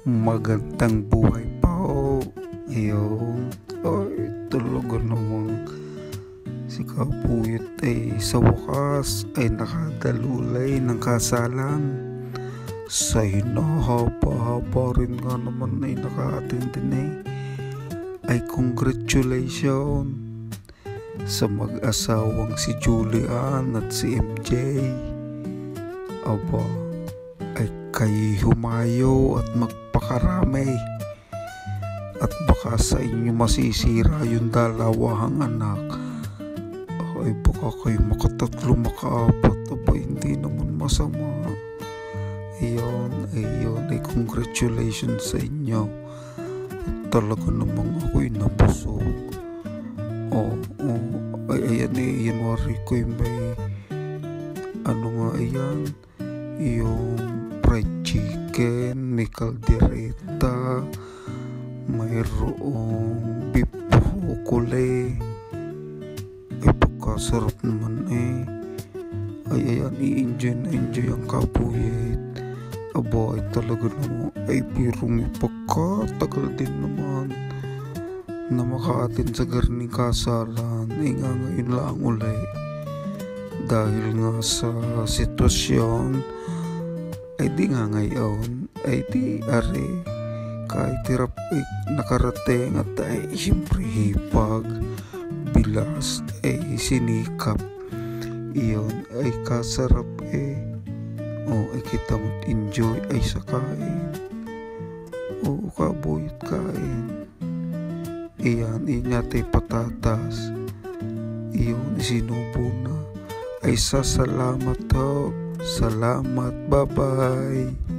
Magandang buhay po. Ayun. Ay, talaga namang si Kapuyot ay sa wakas ay nakadalulay ng kasalan. Sa hinahaba-haba rin nga naman ay naka-attend din ay congratulations sa mag-asawang si Julian at si MJ. Aba, ay kayo humayo at magpakarami at baka sa inyo masisira yung dalawang anak. Ay baka kayo makatatlo, makaapat. Aba, hindi naman masama. Ayun, ay congratulations sa inyo. At talaga namang ako'y nabusog. Ayan, wari ko yung may ayan, yung fried chicken, may kaldereta, mayroong beef hukule. Ay pagkasarap naman ayan, i-enjoy ang Kapuyot. Aba, ay talaga naman ay pirong pagkatagal din naman na maka-attend sa garning kasalan. Ay nga ngayon lang uli dahil nga sa sitwasyon ay di nga ngayon ay di are kahit hirap ay nakarating at ay siyempre hipag bilas ay sinikap. Iyon ay kasarap ay kita mo't enjoy ay sa kain. Kabuyot kain. Iyan, inyatay patatas. Iyon, sinubo na. Ay sasalamat ho. Salamat, bye-bye.